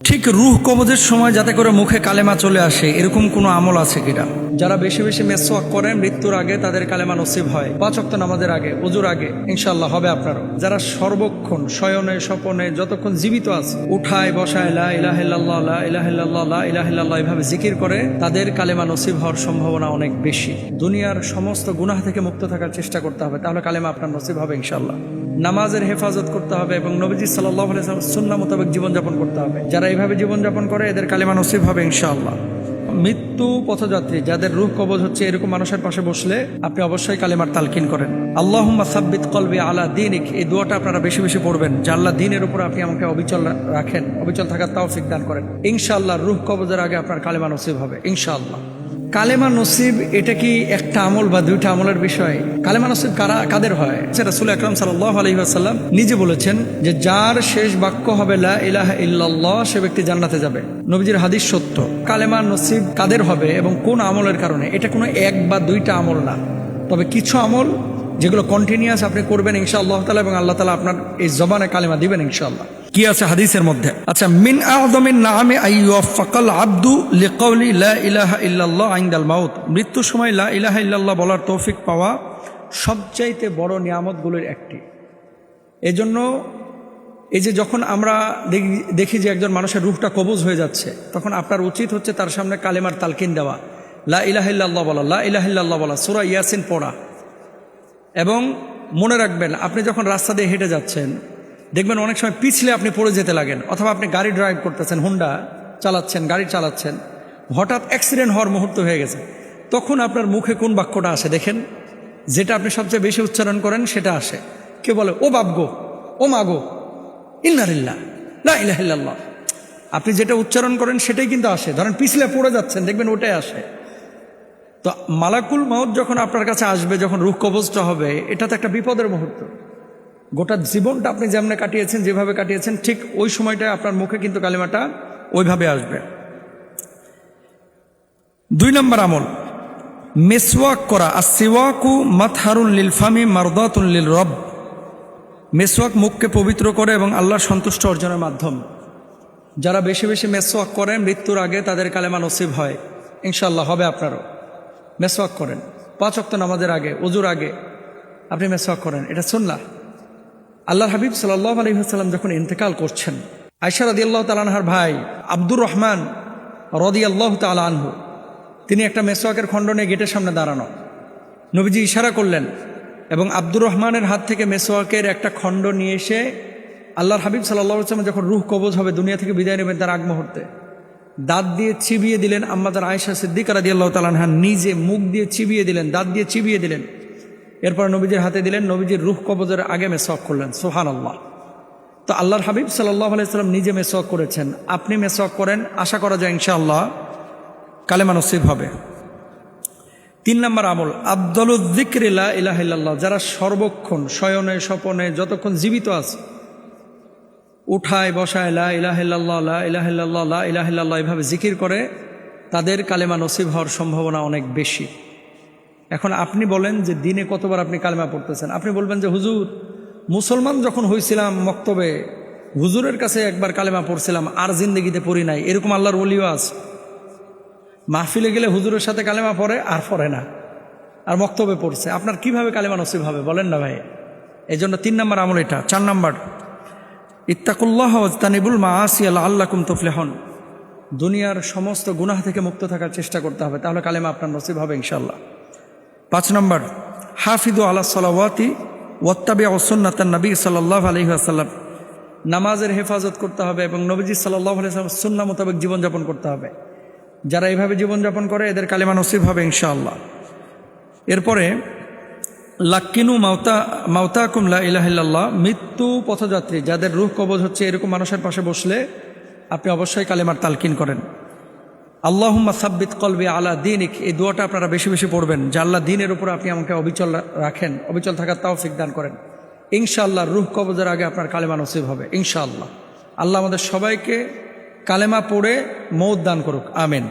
ঠিক রুহ কবজের সময় যাতে করে মুখে কালেমা চলে আসে এরকম কোনো আমল আছে কিনা? যারা বেশি বেশি মেসওয়াক করেন মৃত্যুর আগে তাদের কালেমা নসিব হয়, 5 ওয়াক্ত নামাজের আগে, ওযুর আগে, ইনশাআল্লাহ হবে আপনারও। যারা সর্বক্ষণ শয়নে স্বপনে যতক্ষণ জীবিত আছে উঠায় বসায় লা ইলাহা ইল্লাল্লাহ লা ইলাহা ইল্লাল্লাহ লা ইলাহা ইল্লাল্লাহ এভাবে জিকির করে, তাদের কালেমা নসিব হওয়ার সম্ভাবনা অনেক বেশি। দুনিয়ার সমস্ত গুনাহ থেকে মুক্ত থাকার চেষ্টা করতে হবে, তাহলে কালেমা আপনার নসিব হবে ইনশাআল্লাহ। নামাজের হেফাজত করতে হবে এবং নবীজি সাল্লাল্লাহু আলাইহি ওয়াসাল্লাম সুন্নাহ মোতাবেক জীবনযাপন করতে হবে। যারা এইভাবে জীবনযাপন করে এদের কালেমা নসিব হবে ইনশাআল্লাহ। মৃত্যু পথযাত্রী যাদের রূহ কবজ হচ্ছে এরকম মানুষের পাশে বসলে আপনি অবশ্যই কালেমার তালকিন করেন। আল্লাহুম্মা সাব্বিত কলবি আলা দীনিক, এই দোয়াটা আপনারা বেশি বেশি পড়বেন যে আল্লাহ দ্বীনের উপর আপনি আমাকে অবিচল রাখেন, অবিচল থাকার তৌফিক দান করেন। ইনশাআল্লাহ রূহ কবজের আগে আপনার কালেমা নসিব হবে ইনশাআল্লাহ। কালেমা নসিব এটা কি একটা আমল বা দুইটা আমলের বিষয়? কালেমা নসিব কাদের হয়? রাসূল আকরাম সাল্লাল্লাহু আলাইহি ওয়াসাল্লাম নিজে বলেছেন যে যার শেষ বাক্য হবে লা ইলাহা ইল্লাল্লাহ সে ব্যক্তি জান্নাতে যাবে। নবীজির হাদিস সত্য। কালেমা নসিব কাদের হবে এবং কোন আমলের কারণে? এটা কোনো এক বা দুইটা আমল না, তবে কিছু আমল যেগুলো কন্টিনিউয়াস আপনি করবেন ইনশাআল্লাহ তাআলা, এবং আল্লাহ তাআলা আপনার এই জবানে কালেমা দিবেন ইনশাআল্লাহ। কি আছে হাদিসের মধ্যে? আচ্ছা, মিন আযমিন নাআমি আইয়ুফাকাল আবদু লিকাউলি লা ইলাহা ইল্লাল্লাহ ইনদাল মাউত, মৃত্যুর সময় লা ইলাহা ইল্লাল্লাহ বলার তৌফিক পাওয়া সবচাইতে বড় নিয়ামতগুলোর একটি। এজন্য এই যে যখন আমরা দেখি যে একজন মানুষের রূহটা কবজ হয়ে যাচ্ছে, তখন আপনার উচিত হচ্ছে তার সামনে কালেমার তালকিন দেওয়া, লা ইলাহা ইল্লাল্লাহ বলা, লা ইলাহা ইল্লাল্লাহ বলা, সূরা ইয়াসিন পড়া। এবং মনে রাখবেন, আপনি যখন রাস্তা দিয়ে হেঁটে যাচ্ছেন দেখবেন অনেক সময় পিছলে আপনি পড়ে যেতে লাগেন, অথবা আপনি গাড়ি ড্রাইভ করতেছেন, হুন্ডা চালাচ্ছেন, গাড়ি চালাচ্ছেন, হঠাৎ অ্যাক্সিডেন্ট হওয়ার মুহূর্ত হয়ে গেছে, তখন আপনার মুখে কোন বাক্যটা আসে দেখেন? যেটা আপনি সবচেয়ে বেশি উচ্চারণ করেন সেটা আসে। কে বলে ও বাবগো, ও মাগো, ইন্না লিল্লাহ, লা ইলাহা ইল্লাল্লাহ। আপনি যেটা উচ্চারণ করেন সেটাই কিন্তু আসে। ধরেন পিছলে পড়ে যাচ্ছেন, দেখবেন ওটাই আসে। তো মালাকুল মাউত যখন আপনার কাছে আসবে, যখন রূহ কবজটা হবে, এটা তো একটা বিপদের মুহূর্ত। গোটা জীবনটা আপনি যেমনে কাটিয়েছেন, যেভাবে কাটিয়েছেন, ঠিক ওই সময়টায় আপনার মুখে কিন্তু কালেমাটা ওইভাবে আসবে। 2 নম্বর আমল মেসওয়াক করা। আসসিওয়াকু মাতহারুন লিল ফামি মারদাতুন লিল রব, মেসওয়াক মুখকে পবিত্র করে এবং আল্লাহর সন্তুষ্ট অর্জনের মাধ্যম। যারা বেশি বেশি মেসওয়াক করেন মৃত্যুর আগে তাদের কালেমা নসিব হয় ইনশাআল্লাহ, হবে আপনারও। মেসওয়াক করেন 5 ওয়াক্ত নামাজের আগে, ওযুর আগে আপনি মেসওয়াক করেন, এটা সুন্নাহ। আল্লাহর হাবিব সাল্লাল্লাহু আলাইহি ওয়াসাল্লাম যখন ইন্তেকাল করছেন, আয়েশা রাদিয়াল্লাহু তাআলা আনহার ভাই আব্দুর রহমান রাদিয়াল্লাহু তাআলা আনহু, তিনি একটা মেসওয়াকের খণ্ড নিয়ে গেটের সামনে দাঁড়ানো। নবীজি ইশারা করলেন এবং আব্দুর রহমানের হাত থেকে মেসওয়াকের একটা খণ্ড নিয়ে এসে আল্লাহর হাবিব সাল্লাল্লাহু আলাইহি ওয়াসাল্লাম যখন রূহ কবজ হবে, দুনিয়া থেকে বিদায় নেবেন, তার আগ মুহূর্তে দাঁত দিয়ে চিবিয়ে দিলেন। আম্মাজান আয়েশা সিদ্দিকা রাদিয়াল্লাহু তাআলা আনহা নিজে মুখ দিয়ে চিবিয়ে দিলেন, দাঁত দিয়ে চিবিয়ে দিলেন। এরপর নবীজির হাতে দিলেন, নবীজির রূহ কবজের আগে মেসওয়াক করলেন। সুবহানাল্লাহ। তো আল্লাহর হাবিব সাল্লাল্লাহু আলাইহি ওয়াসাল্লাম নিজে মেসওয়াক করেছেন, আপনি মেসওয়াক করেন, আশা করা যায় ইনশাআল্লাহ কালেমা নসিব হবে। 3 নম্বর আমল আফদালুয যিকরি লা ইলাহা ইল্লাল্লাহ, যারা সর্বক্ষণ শয়নে স্বপনে যতক্ষণ জীবিত আছে উঠায় বসায় লা ইলাহা ইল্লাল্লাহ লা ইলাহা ইল্লাল্লাহ লা ইলাহা ইল্লাল্লাহ এভাবে জিকির করে, তাদের কালেমা নসিব হওয়ার সম্ভাবনা অনেক বেশি। এখন আপনি বলেন যে দিনে কতবার আপনি কালেমা পড়তেছেন? আপনি বলবেন যে হুজুর, মুসলমান যখন হয়েছিলাম মক্তবে হুজুরের কাছে একবার কালেমা পড়ছিলাম, আর জিন্দেগিতে পড়ি নাই। এরকম আল্লাহর ওলিও আছে, মাহফিলে গেলে হুজুরের সাথে কালেমা পড়ে আর পড়ে না, আর মক্তবে পড়ছে। আপনার কিভাবে কালেমা নসিব হবে বলেন না ভাই? এই জন্য 3 নম্বর আমল এটা। 4 নম্বর ইত্তাকুল্লাহ ওয়াজতানিবুল মাআসি লাআল্লাকুম তুফলিহুন, দুনিয়ার সমস্ত গুনাহ থেকে মুক্ত থাকার চেষ্টা করতে হবে, তাহলে কালেমা আপনার নসিব হবে ইনশাআল্লাহ। 5 নম্বর হাফিদু আলা সালাওয়াতি ওয়াত্তাবিউ সুন্নাতান নবী সাল্লাল্লাহু আলাইহি ওয়াসাল্লাম, নামাজের হেফাজত করতে হবে এবং নবীজি সাল্লাল্লাহু আলাইহি ওয়াসাল্লাম সুন্নাহ মোতাবেক জীবনযাপন করতে হবে। যারা এইভাবে জীবনযাপন করে এদের কালেমা নসিব হবে ইনশাআল্লাহ। এরপরে লাক্কিনু মাউতাকুম লা ইলাহা ইল্লাল্লাহ, মৃত্যু পথযাত্রী যাদের রূহ কবজ হচ্ছে এরকম মানুষের পাশে বসলে আপনি অবশ্যই কালেমার তালকিন করেন। আল্লাহুম্মা সাব্বিত কলবি আলা দীনিক, এই দোয়াটা আপনারা বেশি বেশি পড়বেন যে আল্লাহ দ্বীনের উপর আপনি আমাকে অবিচল রাখেন, অবিচল থাকার তৌফিক দান করেন। ইনশাআল্লাহ রূহ কবজের আগে আপনার কালেমা নসিব হবে ইনশাআল্লাহ। আল্লাহ আমাদের সবাইকে কালেমা পড়ে মওত দান করুক, আমিন।